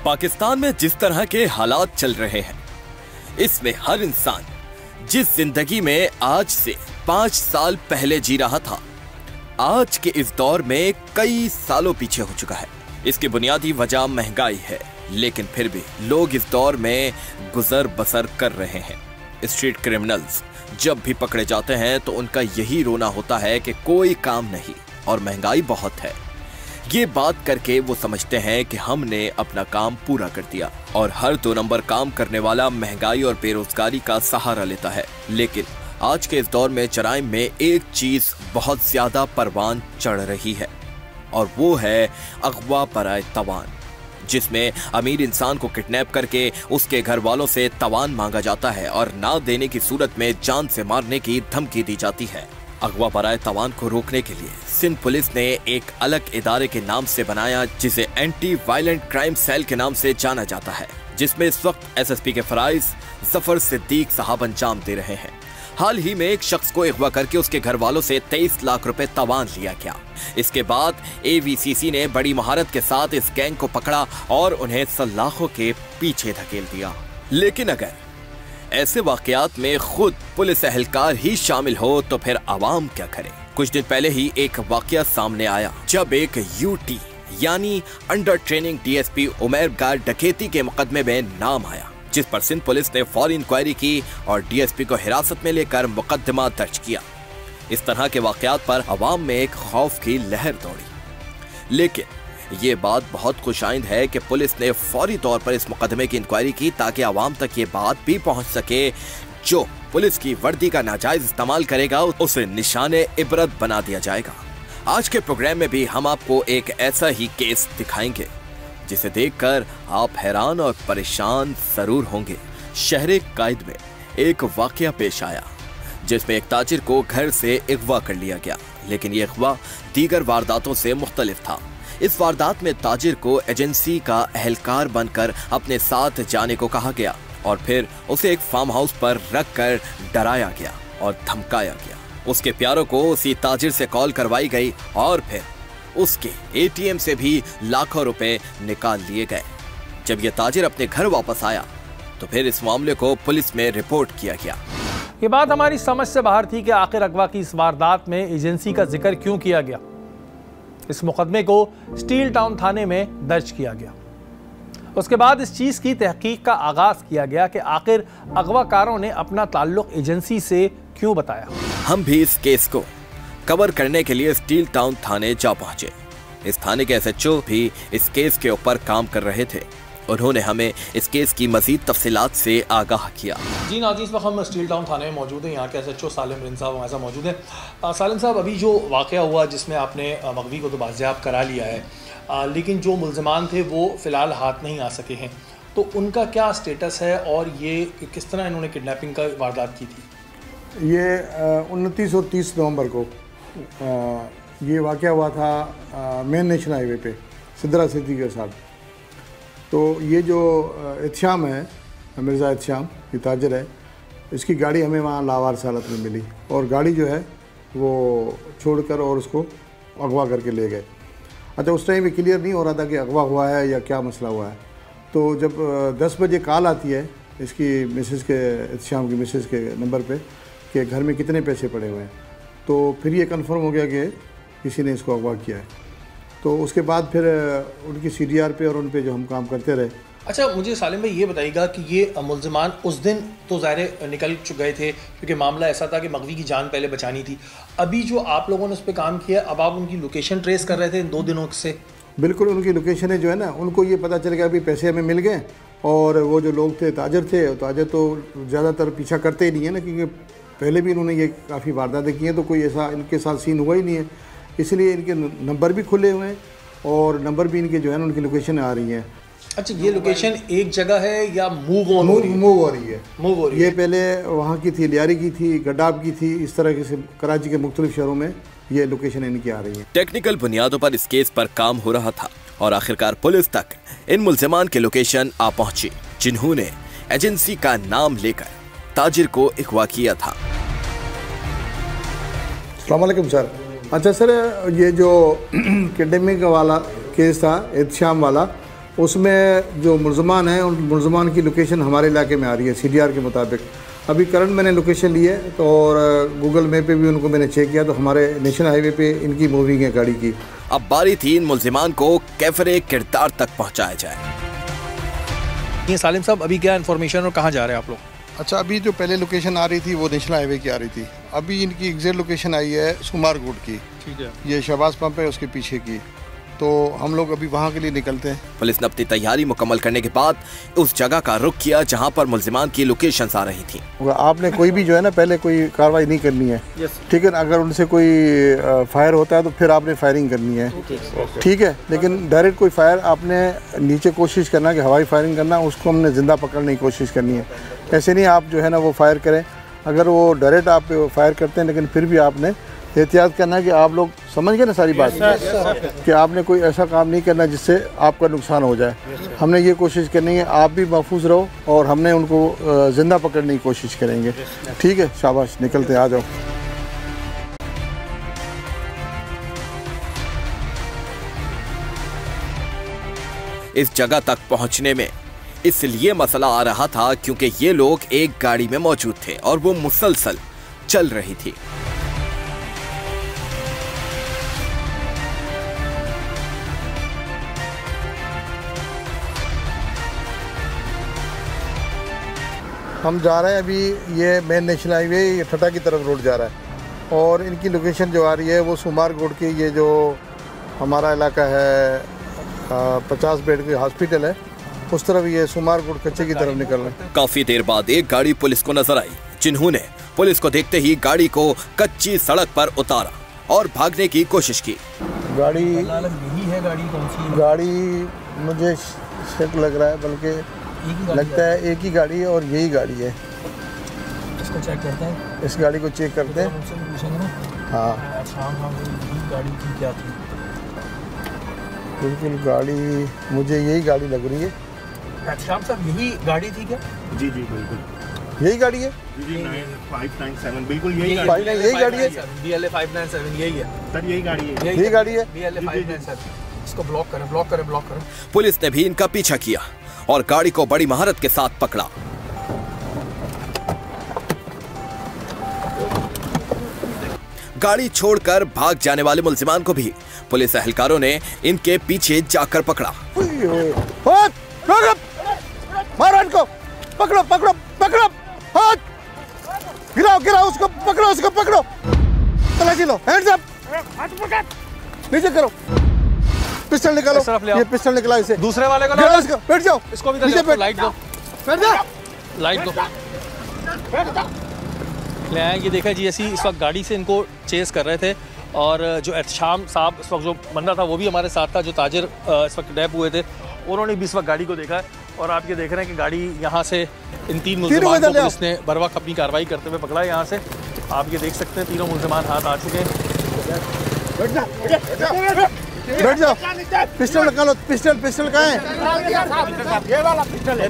पाकिस्तान में जिस तरह के हालात चल रहे हैं, इसमें हर इंसान जिस जिंदगी में आज से 5 साल पहले जी रहा था, आज के इस दौर में कई सालों पीछे हो चुका है। इसकी बुनियादी वजह महंगाई है, लेकिन फिर भी लोग इस दौर में गुजर बसर कर रहे हैं। स्ट्रीट क्रिमिनल्स जब भी पकड़े जाते हैं तो उनका यही रोना होता है कि कोई काम नहीं और महंगाई बहुत है। ये बात करके वो समझते हैं कि हमने अपना काम पूरा कर दिया, और हर 2 नंबर काम करने वाला महंगाई और बेरोजगारी का सहारा लेता है। लेकिन आज के इस दौर में जराइम में एक चीज बहुत ज्यादा परवान चढ़ रही है, और वो है अगवा बराए तवान, जिसमें अमीर इंसान को किडनैप करके उसके घर वालों से तवान मांगा जाता है और ना देने की सूरत में जान से मारने की धमकी दी जाती है। अगवा बराए तवान को रोकने के लिए सिंध पुलिस ने एक अलग इदारे के नाम से बनाया, जिसे एंटी वायलेंट क्राइम सेल के नाम से जाना जाता है, जिसमें इस वक्त एसएसपी के फराइज जफर सिद्दीक साहब अंजाम दे रहे हैं। हाल ही में एक शख्स को अगवा करके उसके घर वालों से 23 लाख रुपए तवान लिया गया। इसके बाद एवीसीसी ने बड़ी महारत के साथ इस गैंग को पकड़ा और उन्हें सलाखों के पीछे धकेल दिया। लेकिन अगर ऐसे वाकयात में खुद पुलिस एहलकार ही शामिल हो तो फिर आवाम क्या करे? कुछ दिन पहले ही एक वाकया सामने आया जब एक यूटी यानी अंडर ट्रेनिंग डीएसपी उमैर का डकैती के मुकदमे में नाम आया, जिस पर सिंध पुलिस ने फौरी इंक्वायरी की और डीएसपी को हिरासत में लेकर मुकदमा दर्ज किया। इस तरह के वाकयात पर अवाम में एक खौफ की लहर दौड़ी। लेकिन ये बात बहुत खुशाइंद है कि पुलिस ने फौरी तौर पर इस मुकदमे की इंक्वायरी की, ताकि अवाम तक ये बात भी पहुंच सके जो पुलिस की वर्दी का नाजायज इस्तेमाल करेगा उसे निशाने इबरत बना दिया जाएगा। आज के प्रोग्राम में भी हम आपको एक ऐसा ही केस दिखाएंगे जिसे देखकर आप हैरान और परेशान जरूर होंगे। शहर कायद में एक वाकया पेश आया जिसमें एक ताजिर को घर से अगवा कर लिया गया, लेकिन ये अगवा दीगर वारदातों से मुख्तलिफ था। इस वारदात में ताजिर को एजेंसी का एहलकार बनकर अपने साथ जाने को कहा गया और फिर उसे एक फार्म हाउस पर रखकर डराया गया और धमकाया गया। उसके प्यारों को उसी ताजिर से कॉल करवाई गई और फिर उसके एटीएम से भी लाखों रुपए निकाल लिए गए। जब यह ताजिर अपने घर वापस आया तो फिर इस मामले को पुलिस में रिपोर्ट किया गया। ये बात हमारी समझ से बाहर थी कि आखिर अगवा की इस वारदात में एजेंसी का जिक्र क्यों किया गया। इस मुकदमे को स्टील टाउन थाने में दर्ज किया गया। उसके बाद इस चीज की तहकीक का आगाज किया गया कि आखिर अगवाकारों ने अपना ताल्लुक एजेंसी से क्यों बताया। हम भी इस केस को कवर करने के लिए स्टील टाउन थाने जा पहुंचे। इस थाने के एसएचओ भी इस केस के ऊपर काम कर रहे थे। उन्होंने हमें इस केस की मजीद तफसीलात से आगाह किया। जी नाज़रीन, इस वक्त हम स्टील टाउन थाने में मौजूद हैं। यहाँ के एसएचओ सालिम रिन साहब हमारे साथ मौजूद हैं। सालिम साहब, अभी जो वाक़या हुआ जिसमें आपने मगवी को तो बाज़ियाब करा लिया है, लेकिन जो मुल्ज़िमान थे वो फ़िलहाल हाथ नहीं आ सके हैं, तो उनका क्या स्टेटस है और ये किस तरह इन्होंने किडनैपिंग का वारदात की थी? ये 29 और 30 नवंबर को ये वाक़या हुआ था मेन नेशनल हाईवे पे सिद्रा सिद्दीकी के साथ। तो ये जो इत्शाम है, मिर्ज़ा इत्शाम, ये ताजर है, इसकी गाड़ी हमें वहाँ लावारिस हालत में मिली और गाड़ी जो है वो छोड़कर और उसको अगवा करके ले गए। अच्छा, उस टाइम भी क्लियर नहीं हो रहा था कि अगवा हुआ है या क्या मसला हुआ है। तो जब 10 बजे कॉल आती है इसकी मिसेस के, इत्शाम की मिसेस के नंबर पे कि घर में कितने पैसे पड़े हुए हैं, तो फिर ये कंफर्म हो गया कि किसी ने इसको अगवा किया है। तो उसके बाद फिर उनकी सीडीआर पे और उन पे जो हम काम करते रहे। अच्छा, मुझे सालिम भाई ये बताइएगा कि ये मुल्ज़िमान उस दिन तो ज़ाहिर निकल गए थे क्योंकि मामला ऐसा था कि मगवी की जान पहले बचानी थी। अभी जो आप लोगों ने उस पर काम किया, अब आप उनकी लोकेशन ट्रेस कर रहे थे इन 2 दिनों से? बिल्कुल, उनकी लोकेशन है जो है ना, उनको ये पता चल गया अभी पैसे हमें मिल गए। और वो जो लोग थे ताजर थे, ताजर तो ज़्यादातर पीछा करते ही नहीं है ना, क्योंकि पहले भी इन्होंने ये काफ़ी वारदातें की हैं, तो कोई ऐसा इनके साथ सीन हुआ ही नहीं है। इसलिए इनके नंबर भी खुले हुए हैं और नंबर भी इनके जो है ना उनकी लोकेशन आ रही है। अच्छा, ये लोकेशन एक जगह है या मूव हो रही है? ये पहले वहाँ की थी, लियारी की थी, गड्डाब की थी, इस तरह से कराची के मुख्तलिफ शहरों में ये लोकेशन इनकी आ रही है। टेक्निकल बुनियादों पर इस केस पर काम हो रहा था और आखिरकार पुलिस तक इन मुल्ज़िमान की लोकेशन आ पहुंची जिन्होंने एजेंसी का नाम लेकर ताजिर को अगवा किया था। अस्सलाम वालेकुम सर। अच्छा सर, ये जो किडनैपिंग वाला केस था इत्शाम वाला, उसमें जो मुलजमान हैं उन मुलजमान की लोकेशन हमारे इलाके में आ रही है CDR के मुताबिक। अभी करंट मैंने लोकेशन ली है तो और गूगल मैप पे भी उनको मैंने चेक किया तो हमारे नेशनल हाईवे पे इनकी मूविंग है गाड़ी की। अब बारी थी इन मुलजिमान को कैफरे किरदार तक पहुंचाया जाए। ये सालिम साहब अभी क्या इन्फॉर्मेशन और कहाँ जा रहे हैं आप लोग? अच्छा, अभी जो पहले लोकेशन आ रही थी वो नेशनल हाईवे की आ रही थी। अभी इनकी एग्जैक्ट लोकेशन आई है सुमारगुड की। ठीक है। ये शहबाज पंप है उसके पीछे की, तो हम लोग अभी वहाँ के लिए निकलते हैं। पुलिस ने अपनी तैयारी मुकम्मल करने के बाद उस जगह का रुख किया जहां पर मुलजिमान की लोकेशंस आ रही थी। आपने कोई भी जो है ना पहले कोई कार्रवाई नहीं करनी है, ठीक है। अगर उनसे कोई फायर होता है तो फिर आपने फायरिंग करनी है, ठीक है। लेकिन डायरेक्ट कोई फायर आपने नीचे कोशिश करना कि हवाई फायरिंग करना, उसको हमने जिंदा पकड़ने की कोशिश करनी है। ऐसे नहीं आप जो है ना वो फायर करें। अगर वो डायरेक्ट आप फायर करते हैं लेकिन फिर भी आपने एहतियात करना है कि आप लोग समझ गए ना सारी बात, कि आपने कोई ऐसा काम नहीं करना जिससे आपका नुकसान हो जाए। हमने ये कोशिश करनी है आप भी महफूज रहो और हमने उनको ज़िंदा पकड़ने की कोशिश करेंगे, ठीक है। शाबाश, निकलते आ जाओ। इस जगह तक पहुंचने में इसलिए मसला आ रहा था क्योंकि ये लोग एक गाड़ी में मौजूद थे और वो मुसलसल चल रही थी। हम जा रहे हैं अभी, ये मेन नेशनल हाईवे ये ठटा की तरफ रोड जा रहा है और इनकी लोकेशन जो आ रही है वो सुमारगुड की, ये जो हमारा इलाका है 50 बेड की हॉस्पिटल है उस तरफ ये सुमारगुड कच्चे की तरफ निकल रहे हैं। काफी देर बाद एक गाड़ी पुलिस को नजर आई जिन्होंने पुलिस को देखते ही गाड़ी को कच्ची सड़क पर उतारा और भागने की कोशिश की। गाड़ी यही है, गाड़ी कौन सी? गाड़ी मुझे शक लग रहा है, बल्कि लगता है एक ही गाड़ी है और यही गाड़ी है। इसको चेक करते हैं, इस गाड़ी को चेक करते हैं। हाँ, शाम गाड़ी की क्या थी? बिल्कुल गाड़ी मुझे यही गाड़ी लग रही है। शाम साहब यही गाड़ी थी क्या? जी जी बिल्कुल यही गाड़ी है। जी 9597 बिल्कुल यही गाड़ी यही गाड़ी है। BLA 597 यही है सर, यही गाड़ी है। यही गाड़ी है। BLA 597। इसको ब्लॉक करें, ब्लॉक करें, ब्लॉक करें। पुलिस ने भी इनका पीछा किया और गाड़ी को बड़ी महारत के साथ पकड़ा। गाड़ी छोड़कर भाग जाने वाले मुलजिमान को भी पुलिस एहलकारों ने इनके पीछे जाकर पकड़ा। मारो इनको, पकड़ो पकड़ो पकड़ो, हाथ गिराओ गिराओ उसको, पकड़ो उसको, पकड़ो, तलाशी लो, हैंड्स अप, नीचे करो, पिस्टल निकालो, ये पिस्टल निकला इसे, दूसरे वाले को गिराओ इसको, बैठ जाओ, इसको भी नीचे बैठ, लाइट दो, बैठ जा, लाइट दो। ले आए, ये देखा जी, ऐसी इस वक्त गाड़ी से इनको चेस कर रहे थे और जो एहतशाम साहब इस वक्त जो बंदा था वो भी हमारे साथ था, जो ताजिर इस वक्त किडनैप हुए थे, उन्होंने भी इस वक्त गाड़ी को देखा है और आप ये देख रहे हैं कि गाड़ी यहाँ से इन 3 मुल्ज़िमान को पुलिस ने बर वक्त अपनी कार्रवाई करते हुए पकड़ा है। यहाँ से आप ये देख सकते हैं तीनों मुल्ज़िमान हाथ आ चुके हैं। बैठ जाओ, पिस्टल निकालो, पिस्टल पिस्टल कहाँ है? ये वाला पिस्टल है,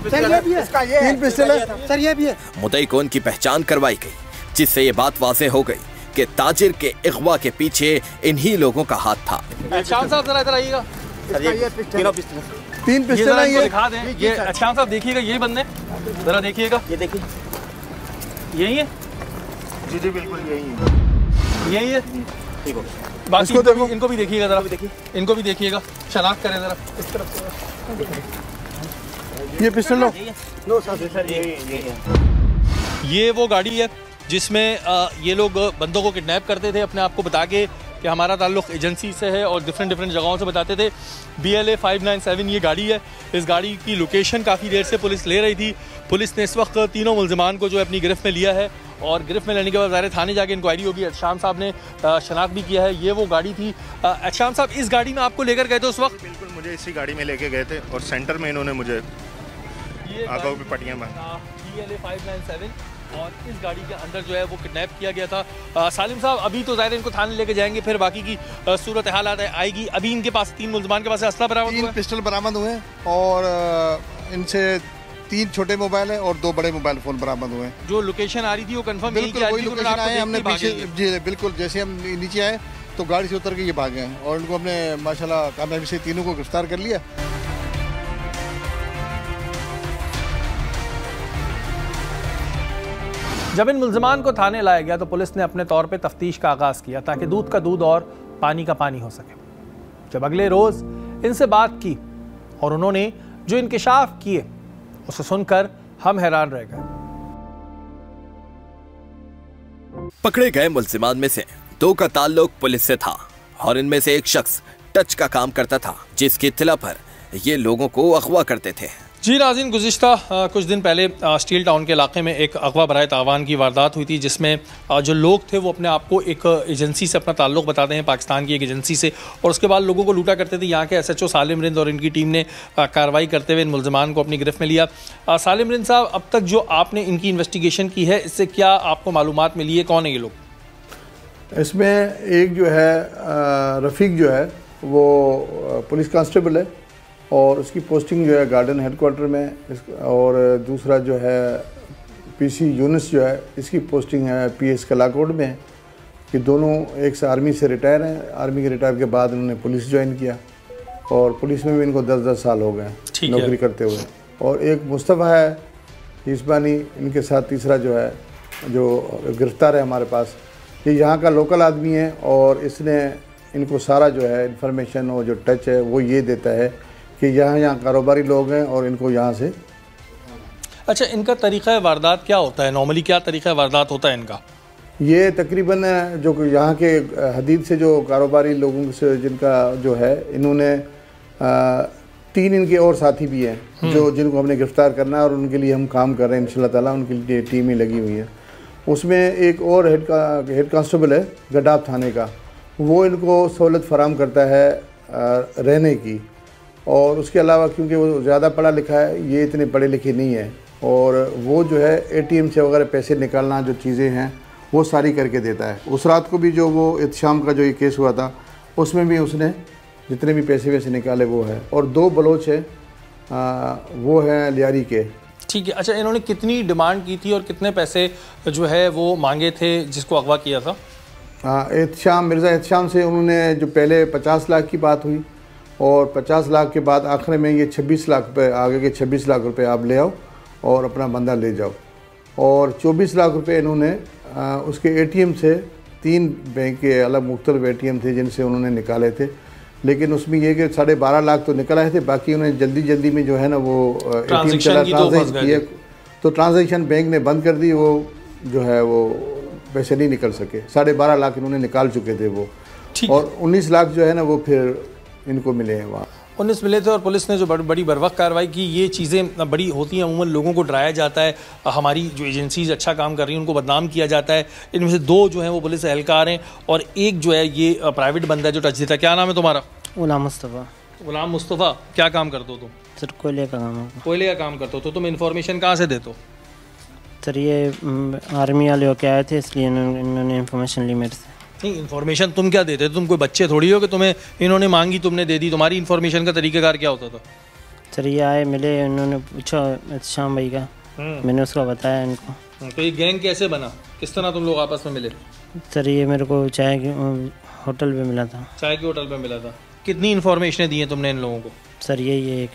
इसका ये 3 पिस्टल है सर, ये भी है। मुद्दई को उनकी पहचान करवाई गई जिससे ये बात वाज़ेह हो गई कि ताजिर के इग़वा के पीछे इन्हीं लोगों का हाथ था। शाम साहब जरा इधर आइएगा, तीनों पिस्टल, 3 पिस्टल है, ये दिखा दें। ये शाम साहब देखिएगा, ये बंदे जरा देखिएगा, ये देखिए, यही है। जी जी बिल्कुल यही है, यही है। ठीक हो, बाकी इनको भी देखिएगा जरा, इनको भी देखिएगा, शनाख्त करें जरा इस तरफ से। ये पिस्टल लो। नो सर, ये है। ये वो गाड़ी है जिसमें ये लोग बंदों को किडनैप करते थे, अपने आप को बता के कि हमारा ताल्लुक़ एजेंसी से है और डिफरेंट जगहों से बताते थे। BLA 597 ये गाड़ी है। इस गाड़ी की लोकेशन काफ़ी देर से पुलिस ले रही थी। पुलिस ने इस वक्त तीनों मुल्ज़िमान को जो है अपनी गिरफ्त में लिया है और गिरफ्त में लेने के बाद ज़ाहिर थाने जाके इंक्वायरी होगी। शाम साहब ने शनाख्त भी किया है, ये वो गाड़ी थी। शाम साहब, इस गाड़ी में आपको लेकर गए थे उस वक्त? बिल्कुल, मुझे इसी गाड़ी में लेके गए थे और सेंटर में इन्होंने मुझे आंखों की पट्टियाँ बांधी। BLA 597 और इस गाड़ी के अंदर जो है वो किडनैप किया गया था। सालिम साहब, अभी तो ज़ाहिर इनको थाने लेके जाएंगे, फिर बाकी की सूरत हाल आएगी। अभी इनके पास 3 मुल्ज़िमान के पास असला बरामद हुआ है, 3 पिस्टल बरामद हुए और इनसे 3 छोटे मोबाइल हैं और 2 बड़े मोबाइल फ़ोन बरामद हुए हैं। जो लोकेशन आ रही थी वो कंफर्म बिल्कुल वही लोकेशन आए, हमने पीछे जी बिल्कुल, जैसे हम नीचे आए तो गाड़ी से उतर के ये भागे हैं और इनको हमने माशाल्लाह कामयाबी से तीनों को गिरफ्तार कर लिया। जब इन मुल्ज़िमान को थाने लाया गया तो पुलिस ने अपने तौर पे तफ्तीश का आगाज़ किया ताकि दूध का दूध और पानी का पानी हो सके। जब अगले रोज़ इनसे बात की और उन्होंने जो इंकिशाफ किए उसे सुनकर हम हैरान रह गए। पकड़े गए मुल्जिमान में से 2 का ताल्लुक पुलिस से था और इनमें से एक शख्स टच का काम करता था, जिसकी इत्तला पर ये लोगों को अगवा करते थे। जी नाज़रीन, गुज़िश्ता कुछ दिन पहले स्टील टाउन के इलाके में एक अगवा बराए तावान की वारदात हुई थी, जिसमें जो लोग थे वो अपने आप को एक एजेंसी से अपना ताल्लुक़ बताते हैं, पाकिस्तान की एक एजेंसी से, और उसके बाद लोगों को लूटा करते थे। यहाँ के SHO सालिम रिंद और इनकी टीम ने कार्रवाई करते हुए इन मुल्ज़िमान को अपनी गिरफ्त में लिया। सालिम रिंद साहब, अब तक जो आपने इनकी इन्वेस्टिगेशन की है, इससे क्या आपको मालूमात मिली है? कौन है ये लोग? इसमें एक जो है रफ़ीक जो है वो पुलिस कांस्टेबल है और उसकी पोस्टिंग जो है गार्डन हेडक्वार्टर में, और दूसरा जो है PC यूनुस जो है इसकी पोस्टिंग है PS कलाकोट में है। कि दोनों एक से आर्मी से रिटायर हैं। आर्मी के रिटायर के बाद उन्होंने पुलिस ज्वाइन किया और पुलिस में भी इनको 10-10 साल हो गए नौकरी करते हुए। और एक मुस्तफ़ा है हिस्बानी, इनके साथ तीसरा जो है जो गिरफ्तार है हमारे पास, ये यहाँ का लोकल आदमी है और इसने इनको सारा जो है इन्फॉर्मेशन और जो टच है वो ये देता है कि यहाँ कारोबारी लोग हैं और इनको यहाँ से। अच्छा, इनका तरीक़ा वारदात क्या होता है? नॉर्मली क्या तरीक़ा वारदात होता है इनका? ये तकरीबन जो यहाँ के हदीद से जो कारोबारी लोगों से जिनका जो है, इन्होंने 3 इनके और साथी भी हैं जो जिनको हमने गिरफ्तार करना है और उनके लिए हम काम कर रहे हैं इंशाल्लाह ताला। उनके लिए टीमें लगी हुई हैं। उसमें एक और हेड कांस्टेबल है गडाब थाने का, वो इनको सहूलत फराम करता है रहने की। और उसके अलावा क्योंकि वो ज़्यादा पढ़ा लिखा है, ये इतने पढ़े लिखे नहीं है, और वो जो है ATM से वगैरह पैसे निकालना जो चीज़ें हैं वो सारी करके देता है। उस रात को भी जो वो इत्शाम का जो ये केस हुआ था उसमें भी उसने जितने भी पैसे वैसे निकाले वो है। और 2 बलोच है, वो हैं लियारी के। ठीक है। अच्छा, इन्होंने कितनी डिमांड की थी और कितने पैसे जो है वो मांगे थे जिसको अगवा किया था? इत्शाम, मिर्ज़ा इत्शाम से उन्होंने जो पहले 50 लाख की बात हुई और 50 लाख के बाद आखिर में ये 26 लाख रुपये, आगे के 26 लाख रुपये आप ले आओ और अपना बंदा ले जाओ। और 24 लाख रुपये इन्होंने उसके ATM से 3 बैंक के अलग मुख्तलिफ ATM थे जिनसे उन्होंने निकाले थे। लेकिन उसमें ये कि 12.5 लाख तो निकल आए थे, बाकी उन्होंने जल्दी में जो है ना वो ATM चला ट्रांजेक्शन किया, तो ट्रांजेक्शन बैंक ने बंद कर दी। वो जो है वो पैसे नहीं निकल सके। 12.5 लाख इन्होंने निकाल चुके थे वो, और 19 लाख जो है ना वो फिर इनको मिले हैं वहाँ। 19 मिले थे और पुलिस ने जो बड़ी बरवक्त कार्रवाई की। ये चीज़ें बड़ी होती हैं, अमूमन लोगों को डराया जाता है, हमारी जो एजेंसीज अच्छा काम कर रही हैं उनको बदनाम किया जाता है। इनमें से 2 जो हैं वो पुलिस एहलकार हैं और एक जो है ये प्राइवेट बंदा है जो टच देता है। क्या नाम है तुम्हारा? गुलाम मुस्तफ़ा। गुलाम मुस्तफ़ा, क्या काम करते हो तुम? सर कोयले का काम है। कोयले का काम करते हो, तो तुम इन्फॉर्मेशन कहाँ से देते हो? सर ये आर्मी वाले होके आए थे, इसलिए इन्होंने इन्फॉर्मेशन ली मेरे से। नहीं, इन्फॉर्मेशन तुम क्या देते थे? तुम कोई बच्चे थोड़ी हो कि तुम्हें इन्होंने मांगी तुमने दे दी। तुम्हारी इन्फॉर्मेशन का तरीक़ाकार क्या होता था? सर ये आए, मिले, उन्होंने पूछा शाम भाई का, मैंने उसका बताया इनको। तो ये गैंग कैसे बना? किस तरह तुम लोग आपस में मिले? सर ये मेरे को चाय की होटल पे मिला था। चाय के होटल पे मिला था। कितनी इन्फॉर्मेशन दी हैं तुमने इन लोगों को? सर यही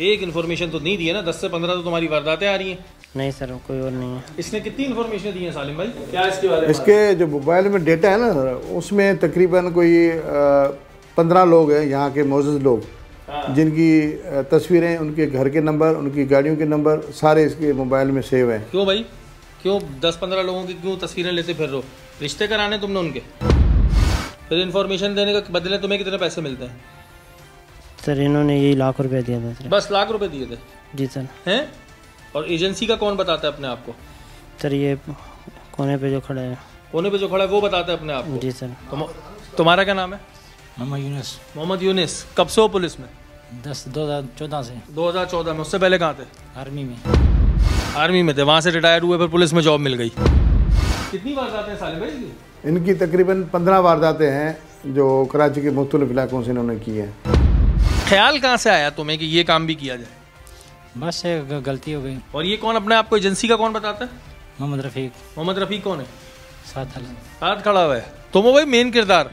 एक इन्फॉर्मेशन तो नहीं दी है ना? 10 से 15 तो तुम्हारी वारदातें आ रही हैं। नहीं सर, कोई और नहीं है। इसने कितनी इन्फॉर्मेशन दी है सालिम भाई? क्या इसके बारे में? इसके जो मोबाइल में डेटा है ना, उसमें तकरीबन कोई 15 लोग हैं यहाँ के मोअज़्ज़ज़ लोग, जिनकी तस्वीरें, उनके घर के नंबर, उनकी गाड़ियों के नंबर सारे इसके मोबाइल में सेव हैं। क्यों भाई, क्यों 10-15 लोगों की क्यों तस्वीरें लेते फिर रहे हो? रिश्ते कराने तुमने उनके? फिर इन्फॉर्मेशन देने का बदले तुम्हें कितने पैसे मिलते हैं? सर इन्होंने यही लाख रुपए दिया था सर। बस लाख रुपए दिए थे? जी सर। हैं? और एजेंसी का कौन बताता है अपने आप को? सर ये कोने पे जो खड़ा है। कोने पे जो खड़ा है वो बताता है अपने आप को? जी सर। तुम्हारा क्या नाम है? मोहम्मद यूनुस। मोहम्मद यूनुस। कब से हो पुलिस में? 2014 से। 2014 में। उससे पहले कहाँ थे? आर्मी में। आर्मी में थे, वहाँ से रिटायर हुए, फिर पुलिस में जॉब मिल गई। कितनी वारदातें सालिम भाई? इनकी तकरीबन 15 वारदातें हैं जो कराची के मुख्तलिफ इलाकों से इन्होंने की हैं। ख्याल कहाँ से आया तुम्हें कि ये काम भी किया जाए? बस गलती हो गई। और ये कौन अपने आप को एजेंसी का कौन बताता है? मोहम्मद रफ़ीक। मोहम्मद रफ़ीक कौन है? साथ खड़ा हुआ है। तुम हो भाई मेन किरदार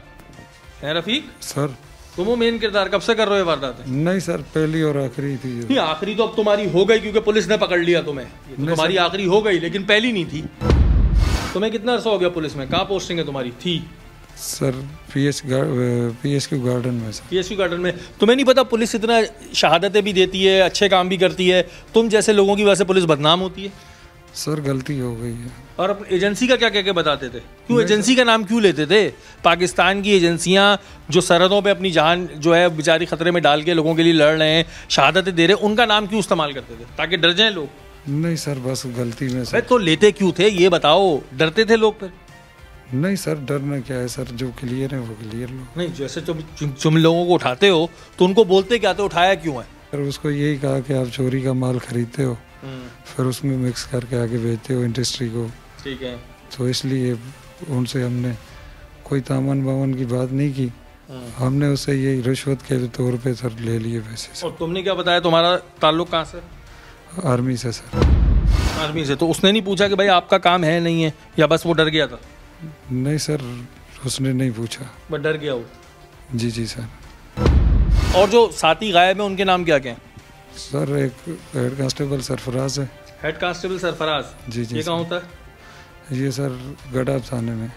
है रफ़ीक? सर तुम हो मेन किरदार। कब से कर रहे हो वारदातें? नहीं सर, पहली और आखिरी थी। नहीं, आखिरी तो अब तुम्हारी हो गई क्योंकि पुलिस ने पकड़ लिया तुम्हें। तो तुम्हारी आखिरी हो गई, लेकिन पहली नहीं थी। तुम्हें कितना अर्सा हो गया पुलिस में? कहाँ पोस्टिंग है तुम्हारी? थी सर PSQ गार्डन में सर। PSQ गार्डन में। तुम्हें नहीं पता पुलिस इतना शहादतें भी देती है, अच्छे काम भी करती है, तुम जैसे लोगों की वजह से पुलिस बदनाम होती है? सर गलती हो गई है। और अपनी एजेंसी का क्या कह के बताते थे? क्यों एजेंसी का नाम क्यों लेते थे? पाकिस्तान की एजेंसियां जो सरहदों पे अपनी जान जो है बेचारी खतरे में डाल के लोगों के लिए लड़ रहे हैं, शहादतें दे रहे हैं, उनका नाम क्यों इस्तेमाल करते थे? ताकि डर जाएं लोग? नहीं सर, बस गलती में सर। तो लेते क्यों थे ये बताओ? डरते थे लोग फिर? नहीं सर, डरना क्या है सर, जो क्लियर है वो क्लियर लो। नहीं, जैसे तुम लोगों को उठाते हो तो उनको बोलते क्या थे, उठाया क्यों है? सर उसको यही कहा कि आप चोरी का माल खरीदते हो, फिर उसमें मिक्स करके आगे बेचते हो इंडस्ट्री को। ठीक है। तो इसलिए उनसे हमने कोई तामन बामन की बात नहीं की, हमने उससे यही रिश्वत के तौर पे सर ले लिए पैसे सर। और तुमने क्या बताया तुम्हारा ताल्लुक कहाँ से? आर्मी से सर। आर्मी से? तो उसने नहीं पूछा कि भाई आपका काम है नहीं है, या बस वो डर गया था? नहीं सर, उसने नहीं पूछा, बस डर गया वो। जी सर। और जो साथी गायब है उनके नाम क्या क्या हैं? सर एक हेड कांस्टेबल सरफराज है। Head constable Sarfaraz? जी। ये कहाँ होता है? ये सर गडाब थाने में।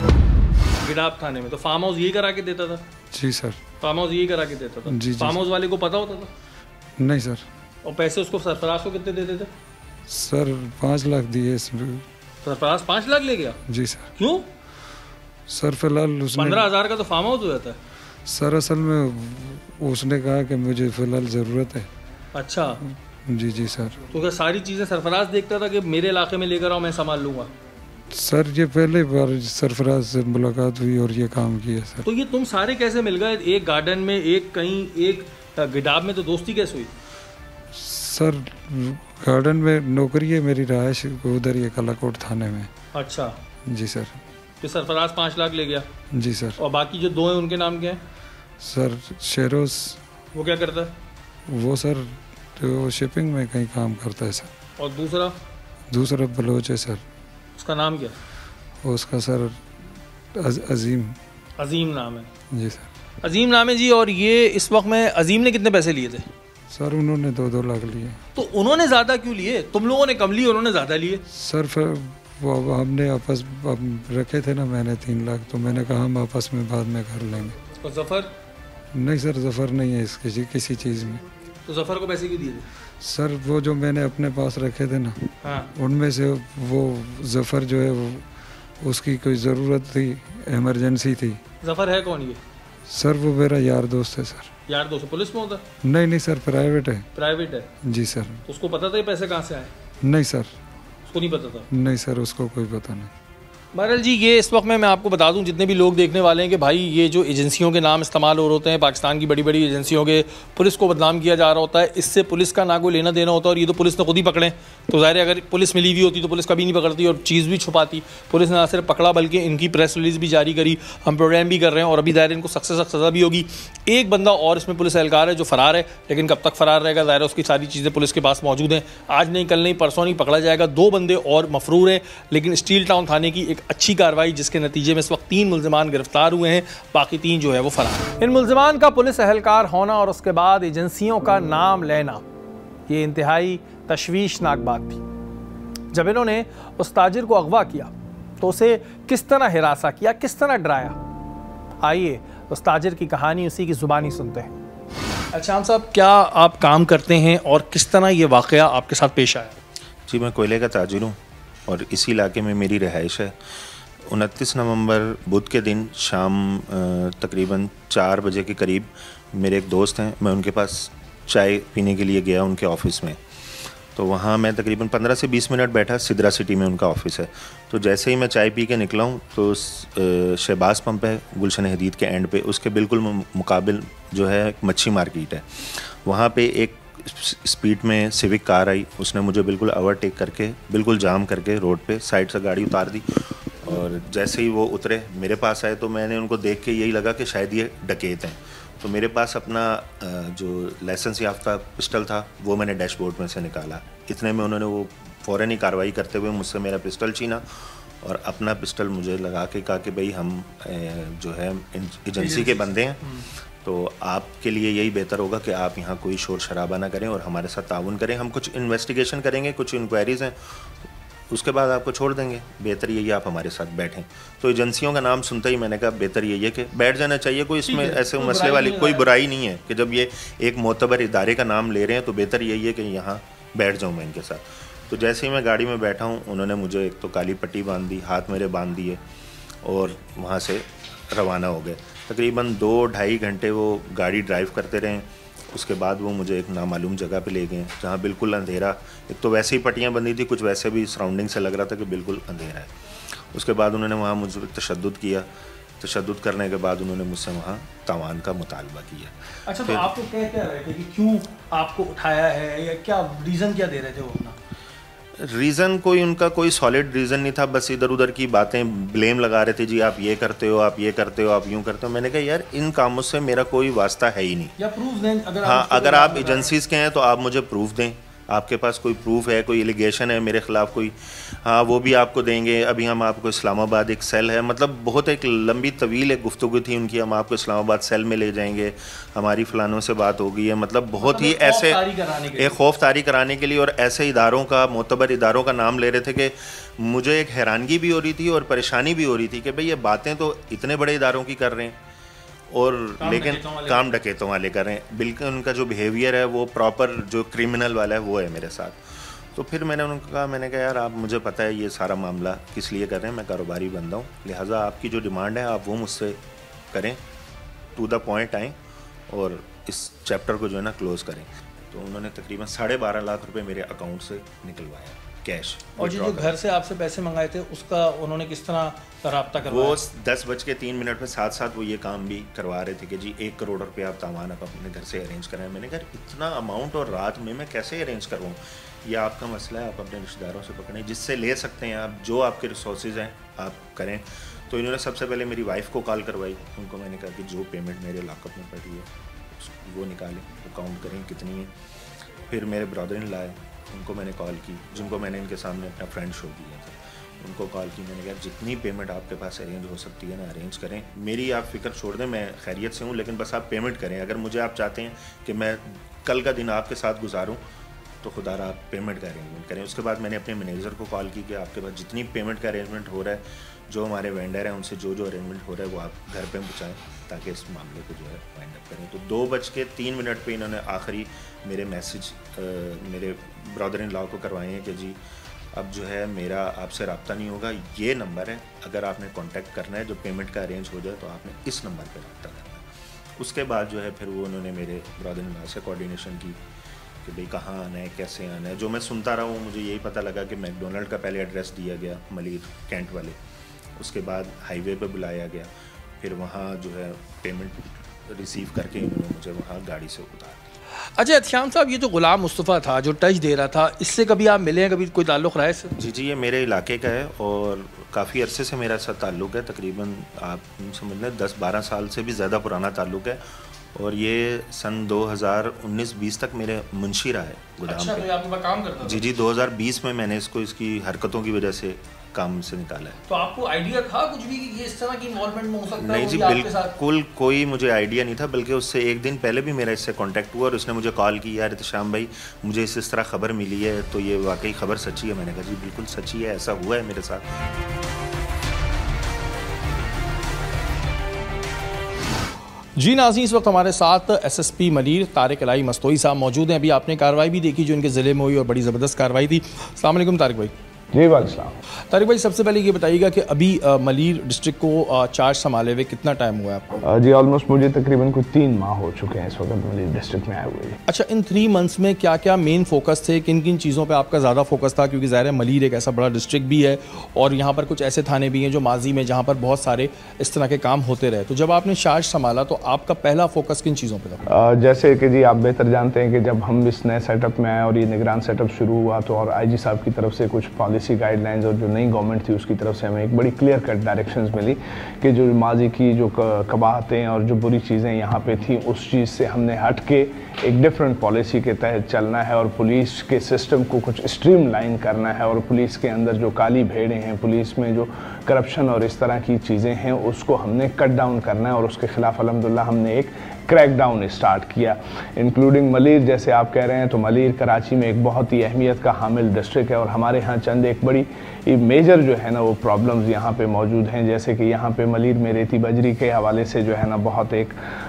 गिडाब थाने में? तो फार्म हाउस यही करा के देता था? जी सर। फार्म हाउस यही करा के देता था? जी। फार्म हाउस वाले को पता होता था? नहीं सर। और पैसे उसको सरफराज को कितने देते थे? सर 5 लाख दिए इसमें। सरफराज 5 लाख ले गया? जी सर। क्यों? सर फिलहाल उसने 15,000 का तो फार्म हाउस हो जाता है। सर असल में उसने कहा कि मुझे फिलहाल ज़रूरत है। अच्छा। जी सर। तो क्या सारी चीज़ें सरफराज देखता था कि मेरे इलाके में लेकर आओ, मैं संभाल लूंगा? सर ये पहले बार सरफराज से मुलाकात हुई और ये काम किया सर। तो ये तुम सारे कैसे मिल गए? एक गार्डन में, एक कहीं, एक गिडाब में, तो दोस्ती कैसे हुई? सर गार्डन में नौकरी है मेरी, रहायश उधर ये कलाकोट थाने में। अच्छा। जी सर। तो सरफराज 5 लाख ले गया? जी सर। और बाकी जो 2 हैं उनके नाम क्या हैं? सर शेरोज। वो क्या करता है? वो सर तो शिपिंग में कहीं काम करता है सर। और दूसरा? दूसरा बलोच है सर। उसका नाम क्या? उसका सर अजीम। अजीम नाम है? जी सर। अजीम नाम है जी। और ये इस वक्त में अजीम ने कितने पैसे लिए थे? सर उन्होंने 2-2 लाख लिए। तो उन्होंने ज़्यादा क्यों लिए? तुम लोगों ने कम लिए, उन्होंने ज़्यादा लिए? सर फिर वो हमने आपस रखे थे ना, मैंने 3 लाख, तो मैंने कहा हम आपस में बाद में कर लेंगे। और जफ़र? नहीं सर, जफ़र नहीं है इसकी किसी चीज़ में। तो जफ़र को पैसे क्यों दिए थे? सर वो जो मैंने अपने पास रखे थे ना, हाँ। उनमें से वो जफ़र जो है वो उसकी कोई ज़रूरत थी, इमरजेंसी थी। जफ़र है कौन ये? सर वो मेरा यार दोस्त है सर। यार दोस्त? पुलिस में होता? नहीं सर, प्राइवेट है। प्राइवेट है? जी सर। तो उसको पता था ये पैसे कहाँ से आए? नहीं सर। उसको नहीं पता था? नहीं सर, उसको कोई पता नहीं। बहरहाल जी, ये इस वक्त में मैं आपको बता दूं, जितने भी लोग देखने वाले हैं, कि भाई ये जो एजेंसियों के नाम इस्तेमाल हो रहे होते हैं, पाकिस्तान की बड़ी बड़ी एजेंसियों के, पुलिस को बदनाम किया जा रहा होता है, इससे पुलिस का ना कोई लेना देना होता है। और ये तो पुलिस ने खुद ही पकड़े, तो ज़ाहिर है अगर पुलिस मिली हुई होती तो पुलिस कभी नहीं पकड़ती और चीज़ भी छुपाती। पुलिस ने ना सिर्फ पकड़ा बल्कि इनकी प्रेस रिलीज़ भी जारी करी, हम प्रोग्राम भी कर रहे हैं, और अभी ज़ाहिर इनको सख्त से सख्त सज़ा भी होगी। एक बंदा और इसमें पुलिस एहलकार है जो फ़रार है, लेकिन कब तक फ़रार रहेगा? ज़ाहिर है उसकी सारी चीज़ें पुलिस के पास मौजूद हैं। आज नहीं, कल नहीं, परसों नहीं पकड़ा जाएगा। 2 बंदे और मफरूर हैं, लेकिन स्टील टाउन थाने की एक अच्छी कार्रवाई जिसके नतीजे में इस वक्त 3 मुल्ज़िमान गिरफ्तार हुए हैं, बाकी 3 जो है वो फरार। इन मुल्ज़िमान का पुलिस एहलकार होना और उसके बाद एजेंसियों का नाम लेना, ये इंतहाई तशवीशनाक बात थी। जब इन्होंने उस ताजिर को अगवा किया तो उसे किस तरह हिरासा किया, किस तरह डराया, आइए उस ताजिर की कहानी उसी की ज़ुबानी सुनते हैं। अच्छा साहब, क्या आप काम करते हैं और किस तरह ये वाक़या आपके साथ पेश आया? जी, मैं कोयले का ताजिर हूँ और इसी इलाके में मेरी रिहाइश है। 29 नवंबर बुध के दिन शाम तकरीबन 4 बजे के करीब मेरे एक दोस्त हैं, मैं उनके पास चाय पीने के लिए गया उनके ऑफ़िस में। तो वहाँ मैं तकरीबन 15 से 20 मिनट बैठा। सिद्रा सिटी में उनका ऑफ़िस है। तो जैसे ही मैं चाय पी के निकला हूँ तो शहबाज पंप है गुलशन हदीद के एंड पे, उसके बिल्कुल मुकाबिल जो है एक मच्छी मार्केट है। वहाँ पे एक स्पीड में सिविक कार आई, उसने मुझे बिल्कुल ओवरटेक करके बिल्कुल जाम करके रोड पे साइड से गाड़ी उतार दी। और जैसे ही वो उतरे मेरे पास आए तो मैंने उनको देख के यही लगा कि शायद ये डकैत हैं। तो मेरे पास अपना जो लाइसेंस याफ्ता पिस्टल था वो मैंने डैशबोर्ड में से निकाला। इतने में उन्होंने वो फ़ौरन ही कार्रवाई करते हुए मुझसे मेरा पिस्टल छीना और अपना पिस्टल मुझे लगा के कहा कि भाई हम जो है एजेंसी के बंदे हैं, तो आपके लिए यही बेहतर होगा कि आप यहाँ कोई शोर शराबा ना करें और हमारे साथ ताउन करें। हम कुछ इन्वेस्टिगेशन करेंगे, कुछ इंक्वायरीज़ हैं उसके बाद आपको छोड़ देंगे, बेहतर यही आप हमारे साथ बैठें। तो एजेंसियों का नाम सुनते ही मैंने कहा बेहतर यही है कि बैठ जाना चाहिए, कोई इसमें ऐसे मसले वाली कोई बुराई नहीं है कि जब ये एक मोतबर इदारे का नाम ले रहे हैं तो बेहतर यही है कि यहाँ बैठ जाऊँ मैं इनके साथ। तो जैसे ही मैं गाड़ी में बैठा हूँ, उन्होंने मुझे एक तो काली पट्टी बांध दी, हाथ मेरे बांध दिए और वहाँ से रवाना हो गए। तकरीबन 2-2.5 घंटे वो गाड़ी ड्राइव करते रहे। उसके बाद वो मुझे एक नामालूम जगह पे ले गए जहाँ बिल्कुल अंधेरा, एक तो वैसे ही पट्टियाँ बंधी थी, कुछ वैसे भी सराउंडिंग से लग रहा था कि बिल्कुल अंधेरा है। उसके बाद उन्होंने वहाँ मुझ पर तशद्दुद किया। तशद्दुद करने के बाद उन्होंने मुझसे वहाँ तावान का मुतालबा किया। अच्छा, तो आपको कह क्या रहे थे कि क्यों आपको उठाया है, या क्या रीज़न क्या दे रहे थे वो अपना? रीज़न कोई उनका कोई सॉलिड रीज़न नहीं था, बस इधर उधर की बातें ब्लेम लगा रहे थे, जी आप ये करते हो, आप ये करते हो, आप यूँ करते हो। मैंने कहा यार इन कामों से मेरा कोई वास्ता है ही नहीं। या प्रूफ दें अगर हाँ, अगर आप एजेंसीज़ के हैं तो आप मुझे प्रूफ दें, आपके पास कोई प्रूफ है, कोई एलिगेशन है मेरे ख़िलाफ़ कोई, हाँ वो भी आपको देंगे। अभी हम आपको इस्लामाबाद एक सेल है, मतलब बहुत एक लंबी तवील एक गुफ्तगू थी उनकी, हम आपको इस्लामाबाद सेल में ले जाएंगे, हमारी फ़लानों से बात हो गई है, मतलब बहुत ही ऐसे एक खौफ तारी कराने के लिए। और ऐसे इदारों का, मोतबर इदारों का नाम ले रहे थे कि मुझे एक हैरानगी भी हो रही थी और परेशानी भी हो रही थी कि भाई ये बातें तो इतने बड़े इदारों की कर रहे हैं और लेकिन काम डकैतों वाले कर रहे हैं। बिल्कुल उनका जो बिहेवियर है वो प्रॉपर जो क्रिमिनल वाला है वो है मेरे साथ। तो फिर मैंने मैंने कहा यार आप, मुझे पता है ये सारा मामला किस लिए कर रहे हैं, मैं कारोबारी बंदा हूँ, लिहाजा आपकी जो डिमांड है आप वो मुझसे करें, टू द पॉइंट आएँ और इस चैप्टर को जो है ना क्लोज़ करें। तो उन्होंने तकरीबन 12.5 लाख रुपये मेरे अकाउंट से निकलवाया कैश। और जो घर से आपसे पैसे मंगाए थे उसका उन्होंने किस तरह राब्ता करवाया? वो 10:03 में साथ साथ वो ये काम भी करवा रहे थे कि जी 1 करोड़ रुपये आप तावान आप अपने घर से अरेंज करें। मैंने कहा इतना अमाउंट और रात में मैं कैसे अरेंज करवाऊँ, ये आपका मसला है, आप अपने रिश्तेदारों से पकड़ें, जिससे ले सकते हैं आप, जो आपके रिसोर्सेज हैं आप करें। तो इन्होंने सबसे पहले मेरी वाइफ को कॉल करवाई, उनको मैंने कहा कि जो पेमेंट मेरे लॉकअप में पड़ी है वो निकालें, वो काउंट करें कितनी है। फिर मेरे ब्रदर इन लाए, उनको मैंने कॉल की, जिनको मैंने इनके सामने अपना फ्रेंड शो किया था, उनको कॉल की। मैंने कहा जितनी पेमेंट आपके पास अरेंज हो सकती है ना अरेंज करें, मेरी आप फ़िक्र छोड़ दें, मैं खैरियत से हूँ, लेकिन बस आप पेमेंट करें। अगर मुझे आप चाहते हैं कि मैं कल का दिन आपके साथ गुजारूँ तो खुदारा आप पेमेंट का अरेंजमेंट करें। उसके बाद मैंने अपने मैनेजर को कॉल की कि आपके पास जितनी पेमेंट का अरेंजमेंट हो रहा है, जो हमारे वेंडर हैं उनसे जो जो अरेंजमेंट हो रहा है वो आप घर पे पहुँचाएँ ताकि इस मामले को जो है वाइंड अप करें। तो 2:03 पे इन्होंने आखिरी मेरे मैसेज मेरे ब्रदर इन लॉ को करवाए हैं कि जी अब जो है मेरा आपसे रब्ता नहीं होगा, ये नंबर है, अगर आपने कांटेक्ट करना है, जो पेमेंट का अरेंज हो जाए तो आपने इस नंबर पर रब्ता करना है। उसके बाद जो है फिर वो उन्होंने मेरे ब्रदर इन लॉ से कोऑर्डिनेशन की कि भाई कहाँ आना है, कैसे आना है। जो मैं सुनता रहा हूँ, मुझे यही पता लगा कि मैकडोनल्ड का पहले एड्रेस दिया गया मलीर कैंट वाले, उसके बाद हाईवे पे बुलाया गया, फिर वहाँ जो है पेमेंट रिसीव करके इन्होंने मुझे वहाँ गाड़ी से उतार दिया। अच्छा एहतियाम साहब, ये जो गुलाम मुस्तफ़ा था जो टच दे रहा था, इससे कभी आप मिले हैं, कभी कोई ताल्लुक़ रहा है इससे? जी जी, ये मेरे इलाके का है और काफ़ी अरसे से मेरा साथ ताल्लुक़ है, तकरीबन आप समझ लें 10-12 साल से भी ज़्यादा पुराना ताल्लुक़ है। और ये सन 2019-20 तक मेरे मुंशी रहा है गोदाम। अच्छा, तो आपके पास काम करता था? जी जी, 2020 में मैंने इसको इसकी हरकतों की वजह से काम से निकाला है। तो आपको आइडिया था कुछ भी कि ये इस तरह की इन्वॉल्वमेंट में हो सकता है? नहीं जी, बिल्कुल कोई मुझे आइडिया नहीं था, बल्कि उससे एक दिन पहले भी मेरा इससे कांटेक्ट हुआ और उसने मुझे कॉल की, यार इत्शाम भाई मुझे इस तरह खबर मिली है, तो ये वाकई खबर सच्ची है? मैंने कहा जी बिल्कुल सच्ची है, ऐसा हुआ है मेरे साथ। जी नाज़रीन, इस वक्त हमारे साथ एसएसपी मलीर तारिक इलाही मस्तोई साहब मौजूद हैं। अभी आपने कार्रवाई भी देखी जो इनके ज़िले में हुई और बड़ी ज़बरदस्त कार्रवाई थी। अस्सलाम वालेकुम तारिक भाई। जी वालेकुम। तारिक भाई, सबसे पहले ये बताइएगा कि अभी मलीर डिस्ट्रिक्ट को चार्ज संभाले हुए कितना टाइम हुआ है आपको? जी ऑलमोस्ट मुझे तकरीबन कुछ 3 माह हो चुके हैं इस वक्त मलीर डिस्ट्रिक्ट में आए हुए। अच्छा, इन 3 मंथ्स में क्या क्या मेन फोकस थे, किन किन चीज़ों पे आपका ज़्यादा फोकस था? क्योंकि ज़ाहिर है मलीर एक ऐसा बड़ा डिस्ट्रिक्ट भी है और यहाँ पर कुछ ऐसे थाने भी हैं जो माजी में जहाँ पर बहुत सारे इस तरह के काम होते रहे। तो जब आपने चार्ज संभाला तो आपका पहला फोकस किन चीज़ों पर था? जैसे कि जी आप बेहतर जानते हैं कि जब हम इस नए सेटअप में आए और ये निगरान सेटअप शुरू हुआ तो और IG साहब की तरफ से कुछ पॉलिसी गाइडलाइंस और जो नई गवर्नमेंट थी उसकी तरफ से हमें एक बड़ी क्लियर कट डायरेक्शंस मिली कि जो माजी की जो कबाहतें और जो बुरी चीज़ें यहाँ पे थी उस चीज़ से हमने हट के एक डिफरेंट पॉलिसी के तहत चलना है और पुलिस के सिस्टम को कुछ स्ट्रीमलाइन करना है और पुलिस के अंदर जो काली भेड़ें हैं, पुलिस में जो करप्शन और इस तरह की चीज़ें हैं उसको हमने कट डाउन करना है और उसके ख़िलाफ़ अल्हम्दुलिल्लाह हमने एक क्रैकडाउन स्टार्ट किया, इंक्लूडिंग मलीर। जैसे आप कह रहे हैं तो मलीर कराची में एक बहुत ही अहमियत का हामिल डिस्ट्रिक्ट है और हमारे यहाँ चंद एक बड़ी मेजर जो है ना वो प्रॉब्लम्स यहाँ पे मौजूद हैं। जैसे कि यहाँ पे मलीर में रेती बजरी के हवाले से जो है ना बहुत एक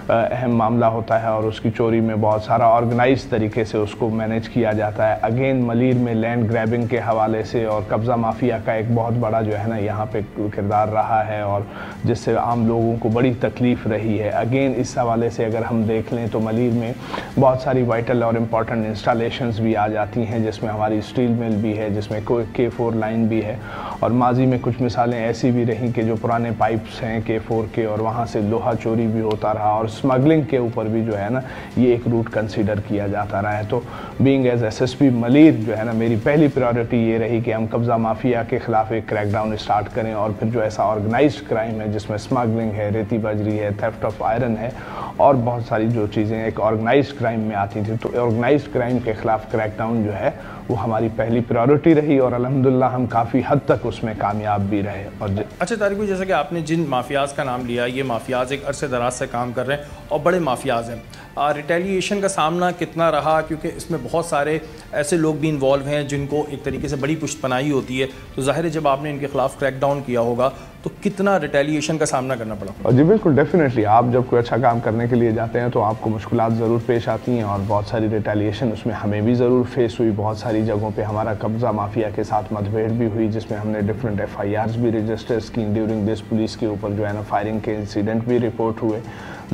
अहम मामला होता है और उसकी चोरी में बहुत सारा ऑर्गेनाइज तरीके से उसको मैनेज किया जाता है। अगेन मलीर में लैंड ग्रैबिंग के हवाले से और कब्ज़ा माफिया का एक बहुत बड़ा जो है ना यहाँ पे किरदार रहा है और जिससे आम लोगों को बड़ी तकलीफ़ रही है। अगेन इस हवाले से अगर हम देख लें तो मलीर में बहुत सारी वाइटल और इम्पॉर्टेंट इंस्टॉलेशंस भी आ जाती हैं, जिसमें हमारी स्टील मिल भी है, जिसमें K4 लाइन भी है और माजी में कुछ मिसालें ऐसी भी रहीं कि जो पुराने पाइप्स हैं K4 के और वहाँ से लोहा चोरी भी होता रहा और स्मगलिंग के ऊपर भी जो है ना ये एक रूट कंसीडर किया जाता रहा है। तो बीइंग एज SSP मलीर जो है ना मेरी पहली प्रायोरिटी ये रही कि हम कब्ज़ा माफिया के ख़िलाफ़ एक क्रैकडाउन स्टार्ट करें और फिर जो ऐसा ऑर्गेनाइज्ड क्राइम है जिसमें स्मगलिंग है, रेती बजरी है, थेफ्ट ऑफ आयरन है और बहुत सारी जो चीज़ें एक ऑर्गेनाइज्ड क्राइम में आती थी, तो ऑर्गेनाइज्ड क्राइम के ख़िलाफ़ क्रैकडाउन जो है वो हमारी पहली प्रायोरिटी रही और अल्हम्दुलिल्लाह हम काफ़ी हद तक उसमें कामयाब भी रहे। और अच्छा तारिक भाई, जैसा कि आपने जिन माफियाज का नाम लिया, ये माफियाज एक अरसे दराज से काम कर रहे हैं और बड़े माफियाज हैं। रिटेलिएशन का सामना कितना रहा, क्योंकि इसमें बहुत सारे ऐसे लोग भी इन्वॉल्व हैं जिनको एक तरीके से बड़ी पुश्तपनाही होती है, तो ज़ाहिर है जब आपने इनके खिलाफ क्रैकडाउन किया होगा तो कितना रिटेलिएशन का सामना करना पड़ा? जी बिल्कुल, डेफिनेटली आप जब कोई अच्छा काम करने के लिए जाते हैं तो आपको मुश्किलात ज़रूर पेश आती हैं और बहुत सारी रिटेलिएशन उसमें हमें भी ज़रूर फेस हुई। बहुत सारी जगहों पे हमारा कब्ज़ा माफिया के साथ मतभेड़ भी हुई, जिसमें हमने डिफरेंट FIRs भी रजिस्टर्स की ड्यूरिंग दिस। पुलिस के ऊपर जो है ना फायरिंग के इंसिडेंट भी रिपोर्ट हुए।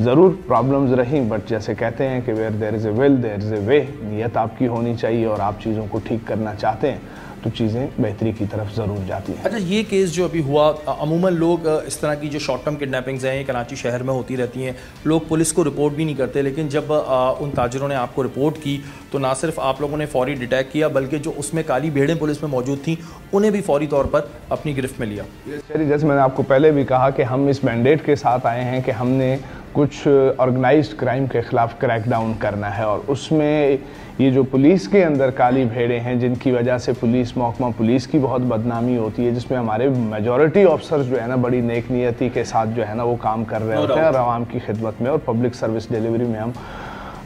ज़रूर प्रॉब्लम्स रहीं, बट जैसे कहते हैं कि where there is a will there is a way. नीयत आपकी होनी चाहिए और आप चीज़ों को ठीक करना चाहते हैं तो चीज़ें बेहतरी की तरफ ज़रूर जाती हैं। अच्छा, ये केस जो अभी हुआ, अमूमन लोग इस तरह की जो शॉर्ट टर्म किडनैपिंग्स हैं कराची शहर में होती रहती हैं, लोग पुलिस को रिपोर्ट भी नहीं करते, लेकिन जब उन ताजरों ने आपको रिपोर्ट की तो ना सिर्फ आप लोगों ने फौरी डिटेक्ट किया बल्कि जो उसमें काली भेड़ें पुलिस में मौजूद थीं उन्हें भी फौरी तौर पर अपनी गिरफ्त में लिया। जैसे मैंने आपको पहले भी कहा कि हम इस मैंडेट के साथ आए हैं कि हमने कुछ ऑर्गेनाइज्ड क्राइम के ख़िलाफ़ क्रैकडाउन करना है और उसमें ये जो पुलिस के अंदर काली भेड़ें हैं जिनकी वजह से पुलिस महकमा पुलिस की बहुत बदनामी होती है, जिसमें हमारे मेजॉरिटी ऑफिसर्स जो है ना बड़ी नेक नियति के साथ जो है ना वो काम कर रहे होते हैं और आवाम की खिदमत में और पब्लिक सर्विस डिलीवरी में हम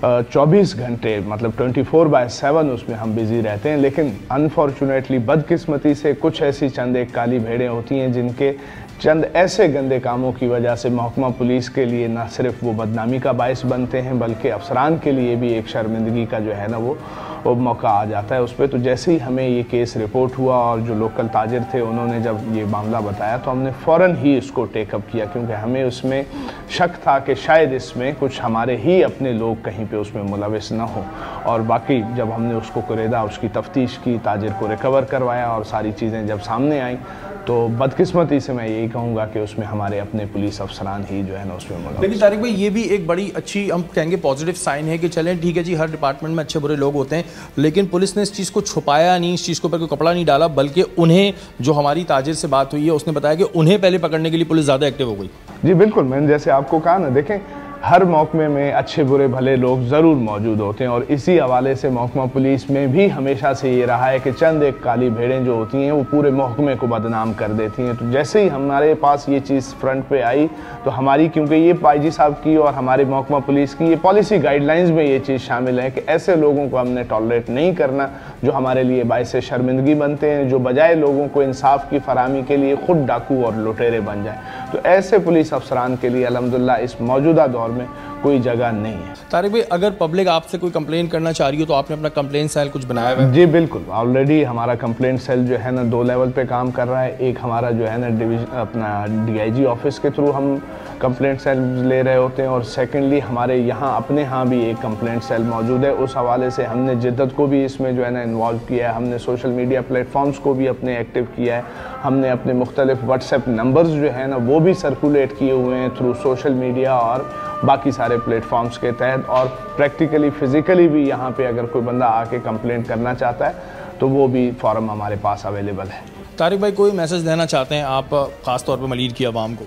24 घंटे मतलब 24/7 उसमें हम बिज़ी रहते हैं। लेकिन अनफॉर्चुनेटली बदकिस्मती से कुछ ऐसी चंद एक काली भेड़ें होती हैं जिनके चंद ऐसे गंदे कामों की वजह से महकमा पुलिस के लिए ना सिर्फ वो बदनामी का बायस बनते हैं बल्कि अफसरान के लिए भी एक शर्मिंदगी का जो है ना वो मौका आ जाता है उस पर। तो जैसे ही हमें ये केस रिपोर्ट हुआ और जो लोकल ताजिर थे उन्होंने जब ये मामला बताया तो हमने फ़ौरन ही इसको टेकअप किया, क्योंकि हमें उसमें शक था कि शायद इसमें कुछ हमारे ही अपने लोग कहीं पे उसमें मुलविस ना हो। और बाकी जब हमने उसको कुरेदा, उसकी तफ्तीश की, ताजिर को रिकवर करवाया और सारी चीज़ें जब सामने आई तो बदकिस्मती से मैं यही कहूँगा कि उसमें हमारे अपने पुलिस अफसरान ही जो है ना उसमें मुलविस। लेकिन तारिक भाई, ये भी एक बड़ी अच्छी हम कहेंगे पॉजिटिव साइन है कि चलें ठीक है जी, हर डिपार्टमेंट में अच्छे बुरे लोग होते हैं, लेकिन पुलिस ने इस चीज़ को छुपाया नहीं, इस चीज़ के ऊपर कोई कपड़ा नहीं डाला, बल्कि उन्हें, जो हमारी ताजिर से बात हुई है उसने बताया कि उन्हें पहले पकड़ने के लिए पुलिस ज़्यादा एक्टिव हो गई। जी बिल्कुल, मैंने जैसे आपको कहा ना, देखें हर महकमे में अच्छे बुरे भले लोग ज़रूर मौजूद होते हैं और इसी हवाले से महकमा पुलिस में भी हमेशा से ये रहा है कि चंद एक काली भेड़ें जो होती हैं वो पूरे महकमे को बदनाम कर देती हैं। तो जैसे ही हमारे पास ये चीज़ फ्रंट पे आई तो हमारी, क्योंकि ये IG साहब की और हमारे महकमा पुलिस की ये पॉलिसी गाइडलाइंस में ये चीज़ शामिल है कि ऐसे लोगों को हमने टॉलरेट नहीं करना जो हमारे लिए बाइस शर्मिंदगी बनते हैं, जो बजाय लोगों को इंसाफ की फराहमी के लिए खुद डाकू और लुटेरे बन जाए। तो ऐसे पुलिस अफसरान के लिए अल्हम्दुलिल्लाह इस मौजूदा दौर में कोई जगह नहीं है। तारिक भाई, अगर पब्लिक आपसे कोई कंप्लेन करना चाह रही हो तो आपने अपना कंप्लेंट सेल कुछ बनाया हुआ है? जी बिल्कुल, ऑलरेडी हमारा कंप्लेंट सेल जो है ना 2 लेवल पे काम कर रहा है। एक हमारा जो है ना डिवीजन अपना DIG ऑफिस के थ्रू हम कंप्लेंट सेल ले रहे होते हैं और सेकेंडली हमारे यहाँ अपने यहाँ भी एक कंप्लेंट सेल मौजूद है। उस हवाले से हमने जिद्दत को भी इसमें जो है ना इन्वॉल्व किया है, हमने सोशल मीडिया प्लेटफॉर्म्स को भी अपने एक्टिव किया है, हमने अपने मुख्तलिफ व्हाट्सएप नंबर्स जो है ना वो भी सर्कुलेट किए हुए हैं थ्रू सोशल मीडिया और बाकी सारे प्लेटफॉर्म्स के तहत। और प्रैक्टिकली फ़िज़िकली भी यहाँ पे अगर कोई बंदा आके कंप्लेंट करना चाहता है तो वो भी फॉर्म हमारे पास अवेलेबल है। तारिक भाई, कोई मैसेज देना चाहते हैं आप ख़ास तौर पे मलीर की आवाम को?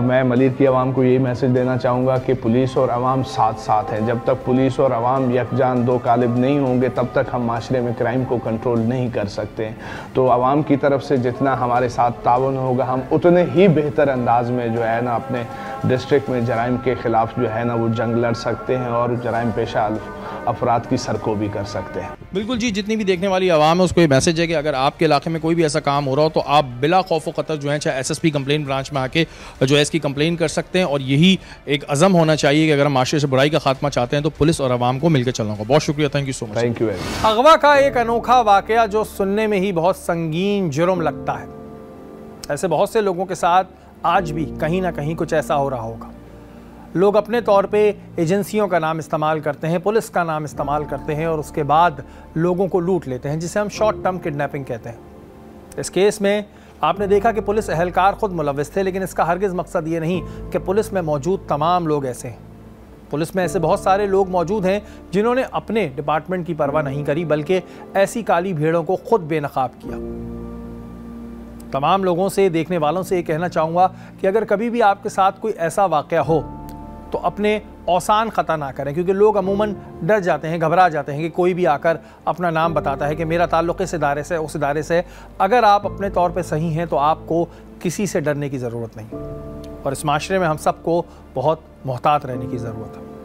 मैं मलीर की आवाम को यही मैसेज देना चाहूँगा कि पुलिस और आवाम साथ साथ हैं। जब तक पुलिस और आवाम यकजान दो कालिब नहीं होंगे तब तक हम माशरे में क्राइम को कंट्रोल नहीं कर सकते। तो आवाम की तरफ से जितना हमारे साथ तावन होगा हम उतने ही बेहतर अंदाज में जो है ना अपने डिस्ट्रिक्ट में जराइम के ख़िलाफ़ जो है ना वो जंग लड़ सकते हैं और जराइम पेशा अफराद की सरको भी कर सकते हैं। बिल्कुल जी, जितनी भी देखने वाली आवाम है उसको ये मैसेज है कि अगर आपके इलाके में कोई भी ऐसा काम हो रहा हो तो आप बिला खौफ व खतर जो है चाहे SSP कंप्लेंट ब्रांच में आके जो है इसकी कंप्लेन कर सकते हैं। और यही एक अज़म होना चाहिए कि अगर हम माशरे से बुराई का खात्मा चाहते हैं तो पुलिस और आवाम को मिलकर चलना होगा। बहुत शुक्रिया, thank you so much. Thank you. अगवा का एक अनोखा वाकया जो सुनने में ही बहुत संगीन जुर्म लगता है। ऐसे बहुत से लोगों के साथ आज भी कहीं ना कहीं कुछ ऐसा हो रहा होगा। लोग अपने तौर पे एजेंसियों का नाम इस्तेमाल करते हैं, पुलिस का नाम इस्तेमाल करते हैं और उसके बाद लोगों को लूट लेते हैं, जिसे हम शॉर्ट टर्म किडनैपिंग कहते हैं। इस केस में आपने देखा कि पुलिस एहलकार खुद मुलव्विस थे, लेकिन इसका हरगिज़ मकसद ये नहीं कि पुलिस में मौजूद तमाम लोग ऐसे हैं। पुलिस में ऐसे बहुत सारे लोग मौजूद हैं जिन्होंने अपने डिपार्टमेंट की परवाह नहीं करी, बल्कि ऐसी काली भेड़ों को खुद बेनकाब किया। तमाम लोगों से, देखने वालों से ये कहना चाहूँगा कि अगर कभी भी आपके साथ कोई ऐसा वाक़या हो तो अपने औसान ख़ता ना करें, क्योंकि लोग अमूमन डर जाते हैं, घबरा जाते हैं कि कोई भी आकर अपना नाम बताता है कि मेरा ताल्लुक़ इस इदारे से, उस इदारे से। अगर आप अपने तौर पे सही हैं तो आपको किसी से डरने की ज़रूरत नहीं, और इस माशरे में हम सबको बहुत मोहतात रहने की ज़रूरत है।